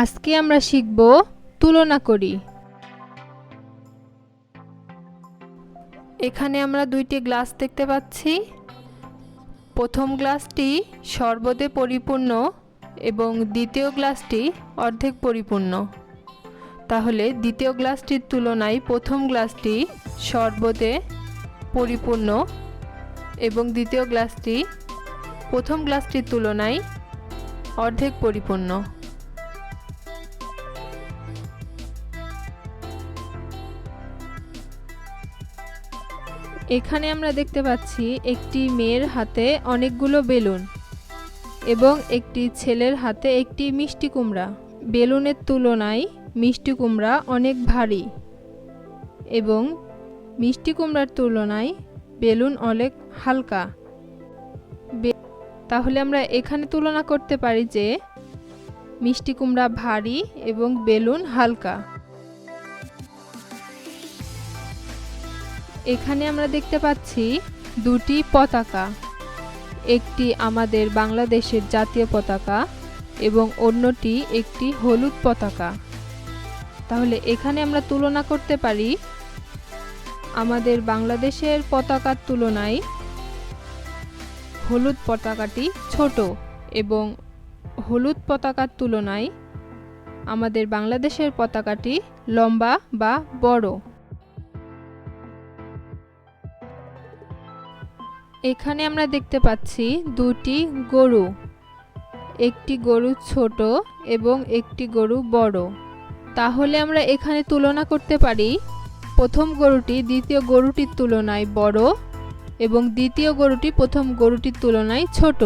আজকে আমরা শিখব তুলনা করি। এখানে আমরা দুইটি গ্লাস দেখতে পাচ্ছি। প্রথম গ্লাসটি শরবতে পরিপূর্ণ এবং দ্বিতীয় গ্লাসটি অর্ধেক পরিপূর্ণ। তাহলে দ্বিতীয় গ্লাসটির তুলনায় প্রথম গ্লাসটি শরবতে পরিপূর্ণ এবং দ্বিতীয় গ্লাসটি প্রথম গ্লাসটির তুলনায় অর্ধেক পরিপূর্ণ। এখানে আমরা দেখতে পাচ্ছি একটি মেয়ের হাতে অনেকগুলো বেলুন এবং একটি ছেলের হাতে একটি মিষ্টি কুমড়া। বেলুনের তুলনায় মিষ্টি কুমড়া অনেক ভারী এবং মিষ্টি কুমড়ার তুলনায় বেলুন অনেক হালকা। তাহলে আমরা এখানে তুলনা করতে পারি যে মিষ্টি কুমড়া ভারী এবং বেলুন হালকা। এখানে আমরা দেখতে পাচ্ছি দুটি পতাকা, একটি আমাদের বাংলাদেশের জাতীয় পতাকা এবং অন্যটি একটি হলুদ পতাকা। তাহলে এখানে আমরা তুলনা করতে পারি আমাদের বাংলাদেশের পতাকার তুলনায় হলুদ পতাকাটি ছোট এবং হলুদ পতাকার তুলনায় আমাদের বাংলাদেশের পতাকাটি লম্বা বা বড়। এখানে আমরা দেখতে পাচ্ছি দুটি গরু, একটি গরু ছোট এবং একটি গরু বড়। তাহলে আমরা এখানে তুলনা করতে পারি প্রথম গরুটি দ্বিতীয় গরুটির তুলনায় বড় এবং দ্বিতীয় গরুটি প্রথম গরুটির তুলনায় ছোট।